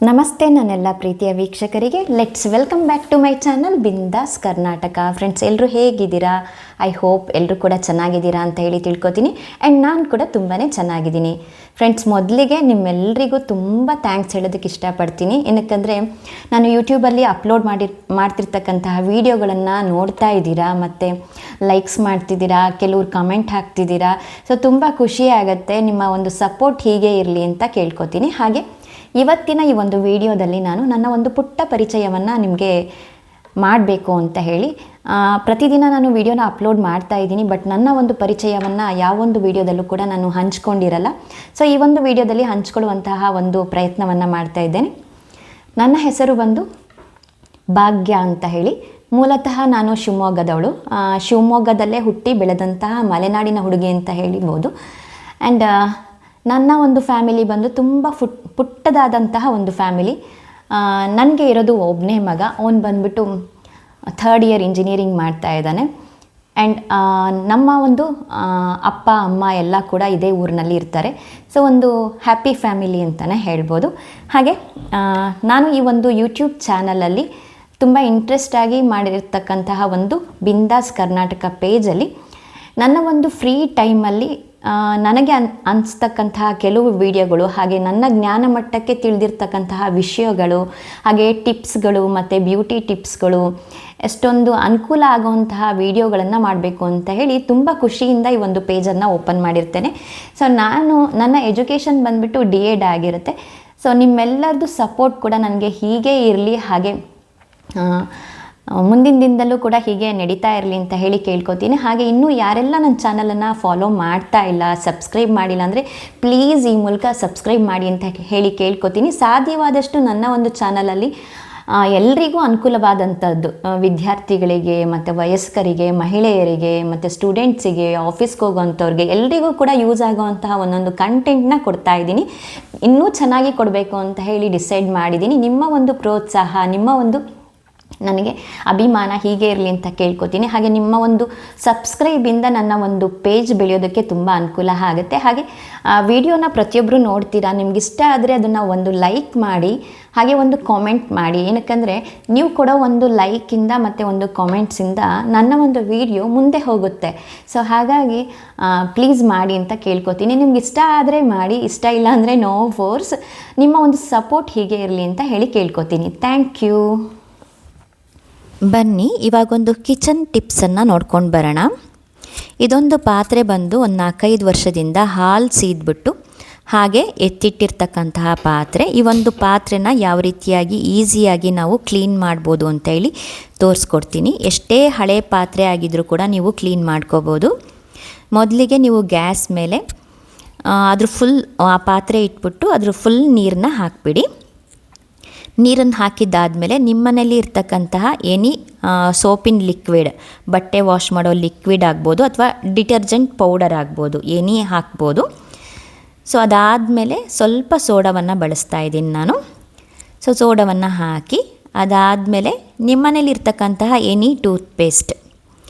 ನಮಸ್ತೆ ನನ್ನೆಲ್ಲ ಪ್ರೀತಿಯ ವೀಕ್ಷಕರಿಗೆ. Let's welcome back to my channel Bindaas Karnataka. Friends, ಎಲ್ಲರೂ ಹೇಗಿದ್ದೀರಾ? ಐ ಹೋಪ್ ಎಲ್ಲರೂ ಕೂಡ ಚೆನ್ನಾಗಿದ್ದೀರಾ ಅಂತ ಹೇಳಿ ತಿಳ್ಕೊತೀನಿ. ಆ್ಯಂಡ್ ನಾನು ಕೂಡ ತುಂಬಾ ಚೆನ್ನಾಗಿದ್ದೀನಿ. ಫ್ರೆಂಡ್ಸ್, ಮೊದಲಿಗೆ ನಿಮ್ಮೆಲ್ಲರಿಗೂ ತುಂಬ ಥ್ಯಾಂಕ್ಸ್ ಹೇಳೋದಕ್ಕೆ ಇಷ್ಟಪಡ್ತೀನಿ. ಏನಕ್ಕಂದರೆ ನಾನು ಯೂಟ್ಯೂಬಲ್ಲಿ ಅಪ್ಲೋಡ್ ಮಾಡ್ತಿರ್ತಕ್ಕಂತಹ ವೀಡಿಯೋಗಳನ್ನು ನೋಡ್ತಾ ಇದ್ದೀರಾ, ಮತ್ತು ಲೈಕ್ಸ್ ಮಾಡ್ತಿದ್ದೀರಾ, ಕೆಲವ್ರು ಕಮೆಂಟ್ ಹಾಕ್ತಿದ್ದೀರಾ. ಸೊ ತುಂಬ ಖುಷಿ ಆಗುತ್ತೆ. ನಿಮ್ಮ ಒಂದು ಸಪೋರ್ಟ್ ಹೀಗೆ ಇರಲಿ ಅಂತ ಕೇಳ್ಕೊತೀನಿ. ಹಾಗೆ ಇವತ್ತಿನ ಈ ಒಂದು ವಿಡಿಯೋದಲ್ಲಿ ನಾನು ನನ್ನ ಒಂದು ಪುಟ್ಟ ಪರಿಚಯವನ್ನು ನಿಮಗೆ ಮಾಡಬೇಕು ಅಂತ ಹೇಳಿ ಪ್ರತಿದಿನ ನಾನು ವಿಡಿಯೋನ ಅಪ್ಲೋಡ್ ಮಾಡ್ತಾ ಇದ್ದೀನಿ. ಬಟ್ ನನ್ನ ಒಂದು ಪರಿಚಯವನ್ನು ಯಾವೊಂದು ವಿಡಿಯೋದಲ್ಲೂ ಕೂಡ ನಾನು ಹಂಚ್ಕೊಂಡಿರಲ್ಲ. ಸೊ ಈ ಒಂದು ವಿಡಿಯೋದಲ್ಲಿ ಹಂಚ್ಕೊಳ್ಳುವಂತಹ ಒಂದು ಪ್ರಯತ್ನವನ್ನು ಮಾಡ್ತಾ ಇದ್ದೇನೆ. ನನ್ನ ಹೆಸರು ಬಂದು ಭಾಗ್ಯ ಅಂತ ಹೇಳಿ. ಮೂಲತಃ ನಾನು ಶಿವಮೊಗ್ಗದವಳು. ಶಿವಮೊಗ್ಗದಲ್ಲೇ ಹುಟ್ಟಿ ಬೆಳೆದಂತಹ ಮಲೆನಾಡಿನ ಹುಡುಗಿ ಅಂತ ಹೇಳಿಬೋದು. ಆ್ಯಂಡ್ ನನ್ನ ಒಂದು ಫ್ಯಾಮಿಲಿ ಬಂದು ತುಂಬ ಪುಟ್ಟದಾದಂತಹ ಒಂದು ಫ್ಯಾಮಿಲಿ. ನನಗೆ ಇರೋದು ಒಬ್ಬನೇ ಮಗ. ಅವನು ಬಂದುಬಿಟ್ಟು 3rd ಇಯರ್ ಇಂಜಿನಿಯರಿಂಗ್ ಮಾಡ್ತಾ ಇದ್ದಾನೆ. ಆ್ಯಂಡ್ ನಮ್ಮ ಒಂದು ಅಪ್ಪ ಅಮ್ಮ ಎಲ್ಲ ಕೂಡ ಇದೇ ಊರಿನಲ್ಲಿ ಇರ್ತಾರೆ. ಸೊ ಒಂದು ಹ್ಯಾಪಿ ಫ್ಯಾಮಿಲಿ ಅಂತಲೇ ಹೇಳ್ಬೋದು. ಹಾಗೆ ನಾನು ಈ ಒಂದು ಯೂಟ್ಯೂಬ್ ಚಾನಲಲ್ಲಿ ತುಂಬ ಇಂಟ್ರೆಸ್ಟಾಗಿ ಮಾಡಿರ್ತಕ್ಕಂತಹ ಒಂದು ಬಿಂದಾಸ್ ಕರ್ನಾಟಕ ಪೇಜಲ್ಲಿ ನನ್ನ ಒಂದು ಫ್ರೀ ಟೈಮಲ್ಲಿ ನನಗೆ ಅನಿಸ್ತಕ್ಕಂತಹ ಕೆಲವು ವಿಡಿಯೋಗಳು, ಹಾಗೆ ನನ್ನ ಜ್ಞಾನ ಮಟ್ಟಕ್ಕೆ ತಿಳಿದಿರ್ತಕ್ಕಂತಹ ವಿಷಯಗಳು, ಹಾಗೆ ಟಿಪ್ಸ್ಗಳು ಮತ್ತು ಬ್ಯೂಟಿ ಟಿಪ್ಸ್ಗಳು, ಎಷ್ಟೊಂದು ಅನುಕೂಲ ಆಗುವಂತಹ ವಿಡಿಯೋಗಳನ್ನು ಮಾಡಬೇಕು ಅಂತ ಹೇಳಿ ತುಂಬ ಖುಷಿಯಿಂದ ಈ ಒಂದು ಪೇಜನ್ನು ಓಪನ್ ಮಾಡಿರ್ತೇನೆ. ಸೊ ನನ್ನ ಎಜುಕೇಷನ್ ಬಂದುಬಿಟ್ಟು DED ಆಗಿರುತ್ತೆ. ಸೊ ನಿಮ್ಮೆಲ್ಲರದ್ದು ಸಪೋರ್ಟ್ ಕೂಡ ನನಗೆ ಹೀಗೆ ಇರಲಿ, ಹಾಗೆ ಮುಂದಿನ ದಿನದಲ್ಲೂ ಕೂಡ ಹೀಗೆ ನಡೀತಾ ಇರಲಿ ಅಂತ ಹೇಳಿ ಕೇಳ್ಕೊತೀನಿ. ಹಾಗೆ ಇನ್ನೂ ಯಾರೆಲ್ಲ ನನ್ನ ಚಾನಲನ್ನು ಫಾಲೋ ಮಾಡ್ತಾ ಇಲ್ಲ, ಸಬ್ಸ್ಕ್ರೈಬ್ ಮಾಡಿಲ್ಲ ಅಂದರೆ ಪ್ಲೀಸ್ ಈ ಮೂಲಕ ಸಬ್ಸ್ಕ್ರೈಬ್ ಮಾಡಿ ಅಂತ ಹೇಳಿ ಕೇಳ್ಕೊತೀನಿ. ಸಾಧ್ಯವಾದಷ್ಟು ನನ್ನ ಒಂದು ಚಾನಲಲ್ಲಿ ಎಲ್ರಿಗೂ ಅನುಕೂಲವಾದಂಥದ್ದು, ವಿದ್ಯಾರ್ಥಿಗಳಿಗೆ ಮತ್ತು ವಯಸ್ಕರಿಗೆ, ಮಹಿಳೆಯರಿಗೆ ಮತ್ತು ಸ್ಟೂಡೆಂಟ್ಸಿಗೆ, ಆಫೀಸ್ಗೆ ಹೋಗೋವಂಥವ್ರಿಗೆ ಎಲ್ರಿಗೂ ಕೂಡ ಯೂಸ್ ಆಗುವಂತಹ ಒಂದೊಂದು ಕಂಟೆಂಟ್ನ ಕೊಡ್ತಾ ಇದ್ದೀನಿ. ಇನ್ನೂ ಚೆನ್ನಾಗಿ ಕೊಡಬೇಕು ಅಂತ ಹೇಳಿ ಡಿಸೈಡ್ ಮಾಡಿದ್ದೀನಿ. ನಿಮ್ಮ ಒಂದು ಪ್ರೋತ್ಸಾಹ, ನಿಮ್ಮ ಒಂದು ನನಗೆ ಅಭಿಮಾನ ಹೀಗೆ ಇರಲಿ ಅಂತ ಕೇಳ್ಕೊತೀನಿ. ಹಾಗೆ ನಿಮ್ಮ ಒಂದು ಸಬ್ಸ್ಕ್ರೈಬಿಂದ ನನ್ನ ಒಂದು ಪೇಜ್ ಬೆಳೆಯೋದಕ್ಕೆ ತುಂಬ ಅನುಕೂಲ ಆಗುತ್ತೆ. ಹಾಗೆ ವಿಡಿಯೋನ ಪ್ರತಿಯೊಬ್ಬರು ನೋಡ್ತೀರಾ, ನಿಮ್ಗೆ ಇಷ್ಟ ಆದರೆ ಅದನ್ನು ಒಂದು ಲೈಕ್ ಮಾಡಿ, ಹಾಗೆ ಒಂದು ಕಾಮೆಂಟ್ ಮಾಡಿ. ಏನಕ್ಕಂದರೆ ನೀವು ಕೊಡೋ ಒಂದು ಲೈಕಿಂದ ಮತ್ತು ಒಂದು ಕಾಮೆಂಟ್ಸಿಂದ ನನ್ನ ಒಂದು ವಿಡಿಯೋ ಮುಂದೆ ಹೋಗುತ್ತೆ. ಸೊ ಹಾಗಾಗಿ ಪ್ಲೀಸ್ ಮಾಡಿ ಅಂತ ಕೇಳ್ಕೊತೀನಿ. ನಿಮ್ಗೆ ಇಷ್ಟ ಆದರೆ ಮಾಡಿ, ಇಷ್ಟ ಇಲ್ಲ ಅಂದರೆ ನೋ ಫೋರ್ಸ್. ನಿಮ್ಮ ಒಂದು ಸಪೋರ್ಟ್ ಹೀಗೆ ಇರಲಿ ಅಂತ ಹೇಳಿ ಕೇಳ್ಕೊತೀನಿ. Thank you. ಬನ್ನಿ ಇವಾಗೊಂದು ಕಿಚನ್ ಟಿಪ್ಸನ್ನು ನೋಡ್ಕೊಂಡು ಬರೋಣ. ಇದೊಂದು ಪಾತ್ರೆ ಬಂದು ಒಂದು 4-5 ವರ್ಷದಿಂದ ಹಾಲು ಸೀದ್ಬಿಟ್ಟು ಹಾಗೆ ಎತ್ತಿಟ್ಟಿರ್ತಕ್ಕಂತಹ ಪಾತ್ರೆ. ಈ ಒಂದು ಪಾತ್ರೆನ ಯಾವ ರೀತಿಯಾಗಿ ಈಸಿಯಾಗಿ ನಾವು ಕ್ಲೀನ್ ಮಾಡ್ಬೋದು ಅಂತ ಹೇಳಿ ತೋರಿಸ್ಕೊಡ್ತೀನಿ. ಎಷ್ಟೇ ಹಳೆ ಪಾತ್ರೆ ಆಗಿದ್ರೂ ಕೂಡ ನೀವು ಕ್ಲೀನ್ ಮಾಡ್ಕೋಬೋದು. ಮೊದಲಿಗೆ ನೀವು ಗ್ಯಾಸ್ ಮೇಲೆ ಅದ್ರ ಫುಲ್ ಆ ಪಾತ್ರೆ ಇಟ್ಬಿಟ್ಟು ಅದ್ರ ಫುಲ್ ನೀರನ್ನ ಹಾಕಿಬಿಡಿ. ನೀರನ್ನು ಹಾಕಿದ್ದಾದಮೇಲೆ ನಿಮ್ಮ ಮನೇಲಿ ಇರ್ತಕ್ಕಂತಹ ಎನಿ ಸೋಪಿನ ಲಿಕ್ವಿಡ್, ಬಟ್ಟೆ ವಾಶ್ ಮಾಡೋ ಲಿಕ್ವಿಡ್ ಆಗ್ಬೋದು ಅಥವಾ ಡಿಟರ್ಜೆಂಟ್ ಪೌಡರ್ ಆಗ್ಬೋದು, ಎನಿ ಹಾಕ್ಬೋದು. ಸೊ ಅದಾದಮೇಲೆ ಸ್ವಲ್ಪ ಸೋಡಾವನ್ನು ಬಳಸ್ತಾ ಇದ್ದೀನಿ ನಾನು. ಸೊ ಸೋಡಾವನ್ನು ಹಾಕಿ ಅದಾದಮೇಲೆ ನಿಮ್ಮ ಮನೇಲಿ ಇರ್ತಕ್ಕಂತಹ ಎನಿ ಟೂತ್ಪೇಸ್ಟ್,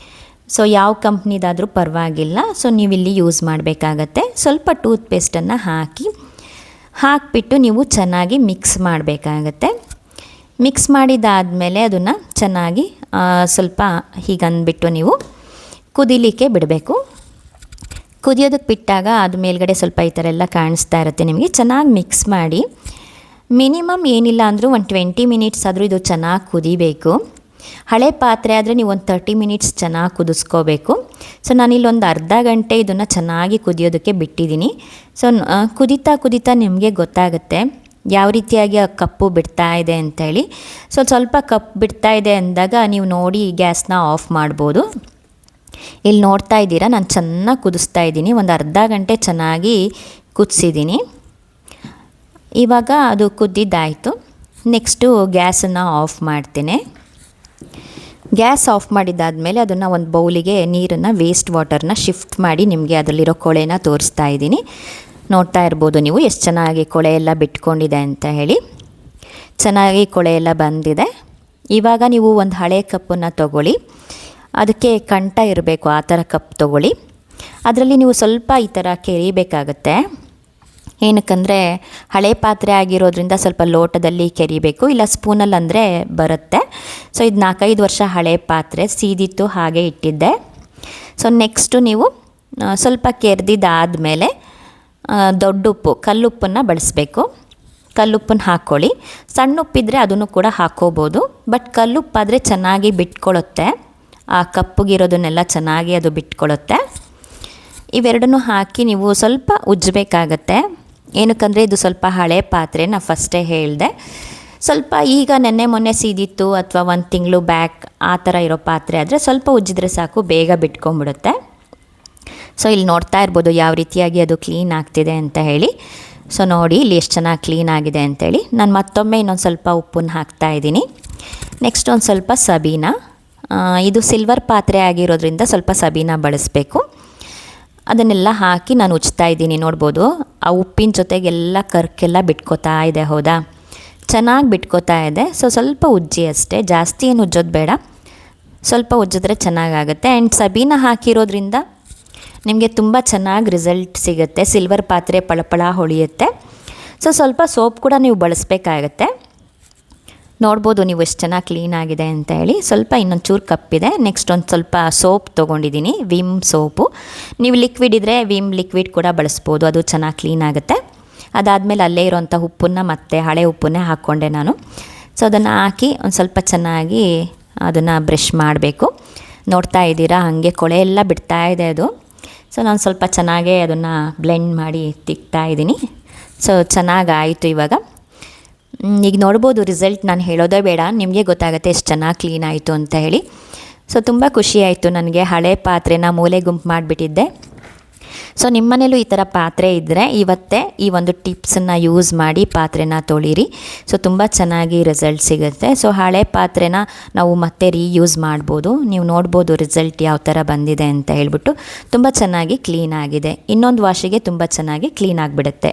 ಸೊ ಯಾವ ಕಂಪ್ನಿದಾದರೂ ಪರವಾಗಿಲ್ಲ, ಸೊ ನೀವಿಲ್ಲಿ ಯೂಸ್ ಮಾಡಬೇಕಾಗತ್ತೆ. ಸ್ವಲ್ಪ ಟೂತ್ಪೇಸ್ಟನ್ನು ಹಾಕಿಬಿಟ್ಟು ನೀವು ಚೆನ್ನಾಗಿ ಮಿಕ್ಸ್ ಮಾಡಬೇಕಾಗತ್ತೆ. ಮಿಕ್ಸ್ ಮಾಡಿದಾದಮೇಲೆ ಅದನ್ನು ಚೆನ್ನಾಗಿ ಸ್ವಲ್ಪ ಹೀಗಂದ್ಬಿಟ್ಟು ನೀವು ಕುದಿಲಿಕ್ಕೆ ಬಿಡಬೇಕು. ಕುದಿಯೋದಕ್ಕೆ ಬಿಟ್ಟಾಗ ಅದು ಮೇಲ್ಗಡೆ ಸ್ವಲ್ಪ ಈ ಥರ ಎಲ್ಲ ಕಾಣಿಸ್ತಾ ಇರುತ್ತೆ ನಿಮಗೆ. ಚೆನ್ನಾಗಿ ಮಿಕ್ಸ್ ಮಾಡಿ ಮಿನಿಮಮ್ ಏನಿಲ್ಲ ಅಂದರೂ ಒಂದು 20 ಮಿನಿಟ್ಸ್ ಆದರೂ ಇದು ಚೆನ್ನಾಗಿ ಕುದಿಬೇಕು. ಹಳೆ ಪಾತ್ರೆ ಆದರೆ ನೀವು ಒಂದು 30 ಮಿನಿಟ್ಸ್ ಚೆನ್ನಾಗಿ ಕುದಿಸ್ಕೋಬೇಕು. ಸೊ ನಾನಿಲ್ಲೊಂದು ಅರ್ಧ ಗಂಟೆ ಇದನ್ನು ಚೆನ್ನಾಗಿ ಕುದಿಯೋದಕ್ಕೆ ಬಿಟ್ಟಿದ್ದೀನಿ. ಸೊ ಕುದೀತಾ ನಿಮಗೆ ಗೊತ್ತಾಗುತ್ತೆ ಯಾವ ರೀತಿಯಾಗಿ ಆ ಕಪ್ಪು ಬಿಡ್ತಾ ಇದೆ ಅಂಥೇಳಿ. ಸೊ ಸ್ವಲ್ಪ ಕಪ್ಪು ಬಿಡ್ತಾ ಇದೆ ಅಂದಾಗ ನೀವು ನೋಡಿ ಗ್ಯಾಸ್ನ ಆಫ್ ಮಾಡ್ಬೋದು. ಇಲ್ಲಿ ನೋಡ್ತಾ ಇದ್ದೀರಾ, ನಾನು ಚೆನ್ನಾಗಿ ಕುದಿಸ್ತಾ ಇದ್ದೀನಿ. ಒಂದು ಅರ್ಧ ಗಂಟೆ ಚೆನ್ನಾಗಿ ಕುದಿಸಿದ್ದೀನಿ. ಇವಾಗ ಅದು ಕುದ್ದಿದ್ದಾಯಿತು. ನೆಕ್ಸ್ಟು ಗ್ಯಾಸನ್ನು ಆಫ್ ಮಾಡ್ತೇನೆ. ಗ್ಯಾಸ್ ಆಫ್ ಮಾಡಿದ್ದಾದಮೇಲೆ ಅದನ್ನು ಒಂದು ಬೌಲಿಗೆ ನೀರನ್ನು, ವೇಸ್ಟ್ ವಾಟರ್ನ ಶಿಫ್ಟ್ ಮಾಡಿ ನಿಮಗೆ ಅದರಲ್ಲಿರೋ ಕೊಳೆನ ತೋರಿಸ್ತಾ ಇದ್ದೀನಿ. ನೋಡ್ತಾ ಇರ್ಬೋದು ನೀವು ಎಷ್ಟು ಚೆನ್ನಾಗಿ ಕೊಳೆ ಎಲ್ಲ ಬಿಟ್ಕೊಂಡಿದೆ ಅಂತ ಹೇಳಿ. ಚೆನ್ನಾಗಿ ಕೊಳೆ ಎಲ್ಲ ಬಂದಿದೆ. ಇವಾಗ ನೀವು ಒಂದು ಹಳೆ ಕಪ್ಪನ್ನು ತೊಗೊಳ್ಳಿ, ಅದಕ್ಕೆ ಕಂಠ ಇರಬೇಕು ಆ ಥರ ಕಪ್ ತೊಗೊಳ್ಳಿ. ಅದರಲ್ಲಿ ನೀವು ಸ್ವಲ್ಪ ಈ ಥರ ಕೆರಿಬೇಕಾಗತ್ತೆ. ಏನಕ್ಕಂದರೆ ಹಳೆ ಪಾತ್ರೆ ಆಗಿರೋದ್ರಿಂದ ಸ್ವಲ್ಪ ಲೋಟದಲ್ಲಿ ಕೆರಿಬೇಕು, ಇಲ್ಲ ಸ್ಪೂನಲ್ಲಿ ಅಂದರೆ ಬರುತ್ತೆ. ಸೊ ಇದು 4-5 ವರ್ಷ ಹಳೆ ಪಾತ್ರೆ, ಸೀದಿತ್ತು ಹಾಗೆ ಇಟ್ಟಿದ್ದೆ. ಸೊ ನೆಕ್ಸ್ಟು ನೀವು ಸ್ವಲ್ಪ ಕೆರೆದಿದ್ದಾದಮೇಲೆ ದೊಡ್ಡ ಉಪ್ಪು, ಕಲ್ಲುಪ್ಪನ್ನು ಬಳಸಬೇಕು. ಕಲ್ಲುಪ್ಪನ್ನು ಹಾಕ್ಕೊಳ್ಳಿ. ಸಣ್ಣ ಉಪ್ಪಿದ್ರೆ ಅದನ್ನು ಕೂಡ ಹಾಕ್ಕೋಬೋದು, ಬಟ್ ಕಲ್ಲುಪ್ಪಾದರೆ ಚೆನ್ನಾಗಿ ಬಿಟ್ಕೊಳ್ಳುತ್ತೆ, ಆ ಕಪ್ಪಗಿರೋದನ್ನೆಲ್ಲ ಚೆನ್ನಾಗಿ ಅದು ಬಿಟ್ಕೊಳ್ಳುತ್ತೆ. ಇವೆರಡನ್ನೂ ಹಾಕಿ ನೀವು ಸ್ವಲ್ಪ ಉಜ್ಜಬೇಕಾಗತ್ತೆ. ಏನಕ್ಕಂದರೆ ಇದು ಸ್ವಲ್ಪ ಹಳೆ ಪಾತ್ರೆ, ನಾನು ಫಸ್ಟೇ ಹೇಳಿದೆ. ಸ್ವಲ್ಪ ಈಗ ನೆನ್ನೆ ಮೊನ್ನೆ ಸೀದಿತ್ತು ಅಥವಾ 1 ತಿಂಗಳು ಬ್ಯಾಕ್ ಆ ಥರ ಇರೋ ಪಾತ್ರೆ ಆದರೆ ಸ್ವಲ್ಪ ಉಜ್ಜಿದ್ರೆ ಸಾಕು, ಬೇಗ ಬಿಟ್ಕೊಂಡ್ಬಿಡುತ್ತೆ. ಸೊ ಇಲ್ಲಿ ನೋಡ್ತಾ ಇರ್ಬೋದು ಯಾವ ರೀತಿಯಾಗಿ ಅದು ಕ್ಲೀನ್ ಆಗ್ತಿದೆ ಅಂತ ಹೇಳಿ. ಸೊ ನೋಡಿ ಇಲ್ಲಿ ಎಷ್ಟು ಚೆನ್ನಾಗಿ ಕ್ಲೀನ್ ಆಗಿದೆ ಅಂತೇಳಿ. ನಾನು ಮತ್ತೊಮ್ಮೆ ಇನ್ನೊಂದು ಸ್ವಲ್ಪ ಉಪ್ಪನ್ನು ಹಾಕ್ತಾಯಿದ್ದೀನಿ. ನೆಕ್ಸ್ಟ್ ಒಂದು ಸ್ವಲ್ಪ ಸಬೀನ, ಇದು ಸಿಲ್ವರ್ ಪಾತ್ರೆ ಆಗಿರೋದ್ರಿಂದ ಸ್ವಲ್ಪ ಸಬೀನ ಬಳಸಬೇಕು. ಅದನ್ನೆಲ್ಲ ಹಾಕಿ ನಾನು ಉಜ್ತಾ ಇದ್ದೀನಿ. ನೋಡ್ಬೋದು ಆ ಉಪ್ಪಿನ ಜೊತೆಗೆಲ್ಲ ಕರ್ಕೆಲ್ಲ ಬಿಟ್ಕೋತಾ ಇದೆ, ಹೌದಾ, ಚೆನ್ನಾಗಿ ಬಿಟ್ಕೋತಾ ಇದೆ. ಸೊ ಸ್ವಲ್ಪ ಉಜ್ಜಿ ಅಷ್ಟೇ, ಜಾಸ್ತಿ ಏನು ಉಜ್ಜೋದು ಬೇಡ, ಸ್ವಲ್ಪ ಉಜ್ಜಿದ್ರೆ ಚೆನ್ನಾಗಾಗುತ್ತೆ. ಆ್ಯಂಡ್ ಸಬೀನ ಹಾಕಿರೋದ್ರಿಂದ ನಿಮಗೆ ತುಂಬ ಚೆನ್ನಾಗಿ ರಿಸಲ್ಟ್ ಸಿಗುತ್ತೆ. ಸಿಲ್ವರ್ ಪಾತ್ರೆ ಪಳಪಳ ಹೊಳೆಯುತ್ತೆ. ಸೊ ಸ್ವಲ್ಪ ಸೋಪ್ ಕೂಡ ನೀವು ಬಳಸಬೇಕಾಗತ್ತೆ. ನೋಡ್ಬೋದು ನೀವು ಎಷ್ಟು ಚೆನ್ನಾಗಿ ಕ್ಲೀನ್ ಆಗಿದೆ ಅಂತ ಹೇಳಿ. ಸ್ವಲ್ಪ ಇನ್ನೊಂದು ಚೂರು ಕಪ್ಪಿದೆ. ನೆಕ್ಸ್ಟ್ ಒಂದು ಸ್ವಲ್ಪ ಸೋಪ್ ತೊಗೊಂಡಿದ್ದೀನಿ, ವಿಮ್ ಸೋಪು. ನೀವು ಲಿಕ್ವಿಡ್ ಇದ್ದರೆ ವಿಮ್ ಲಿಕ್ವಿಡ್ ಕೂಡ ಬಳಸ್ಬೋದು, ಅದು ಚೆನ್ನಾಗಿ ಕ್ಲೀನ್ ಆಗುತ್ತೆ. ಅದಾದಮೇಲೆ ಅಲ್ಲೇ ಇರೋಂಥ ಉಪ್ಪನ್ನು ಮತ್ತೆ ಹಳೆ ಉಪ್ಪನ್ನೇ ಹಾಕ್ಕೊಂಡೆ ನಾನು. ಸೊ ಅದನ್ನು ಹಾಕಿ ಒಂದು ಸ್ವಲ್ಪ ಚೆನ್ನಾಗಿ ಅದನ್ನು ಬ್ರಷ್ ಮಾಡಬೇಕು. ನೋಡ್ತಾ ಇದ್ದೀರಾ ಹಾಗೆ ಕೊಳೆ ಎಲ್ಲ ಬಿಡ್ತಾ ಇದೆ ಅದು. ಸೊ ನಾನು ಸ್ವಲ್ಪ ಚೆನ್ನಾಗೇ ಅದನ್ನು ಬ್ಲೆಂಡ್ ಮಾಡಿ ತಿಕ್ತಾ ಇದ್ದೀನಿ. ಸೊ ಚೆನ್ನಾಗಾಯಿತು. ಇವಾಗ ಈಗ ನೋಡ್ಬೋದು ರಿಸಲ್ಟ್, ನಾನು ಹೇಳೋದೇ ಬೇಡ, ನಿಮಗೆ ಗೊತ್ತಾಗುತ್ತೆ ಎಷ್ಟು ಚೆನ್ನಾಗಿ ಕ್ಲೀನ್ ಆಯಿತು ಅಂತ ಹೇಳಿ. ಸೊ ತುಂಬ ಖುಷಿಯಾಯಿತು ನನಗೆ. ಹಳೆ ಪಾತ್ರೆನ ಮೂಲೆ ಗುಂಪು ಮಾಡಿಬಿಟ್ಟಿದ್ದೆ. ಸೊ ನಿಮ್ಮನೇಲೂ ಈ ಥರ ಪಾತ್ರೆ ಇದ್ದರೆ ಇವತ್ತೇ ಈ ಒಂದು ಟಿಪ್ಸನ್ನು ಯೂಸ್ ಮಾಡಿ ಪಾತ್ರೆನ ತೊಳೀರಿ. ಸೊ ತುಂಬ ಚೆನ್ನಾಗಿ ರಿಸಲ್ಟ್ ಸಿಗುತ್ತೆ. ಸೊ ಹಳೆ ಪಾತ್ರೆನ ನಾವು ಮತ್ತೆ ರೀಯೂಸ್ ಮಾಡ್ಬೋದು. ನೀವು ನೋಡ್ಬೋದು ರಿಸಲ್ಟ್ ಯಾವ ಥರ ಬಂದಿದೆ ಅಂತ ಹೇಳ್ಬಿಟ್ಟು. ತುಂಬ ಚೆನ್ನಾಗಿ ಕ್ಲೀನ್ ಆಗಿದೆ. ಇನ್ನೊಂದು ವಾಶಿಗೆ ತುಂಬ ಚೆನ್ನಾಗಿ ಕ್ಲೀನ್ ಆಗಿಬಿಡುತ್ತೆ.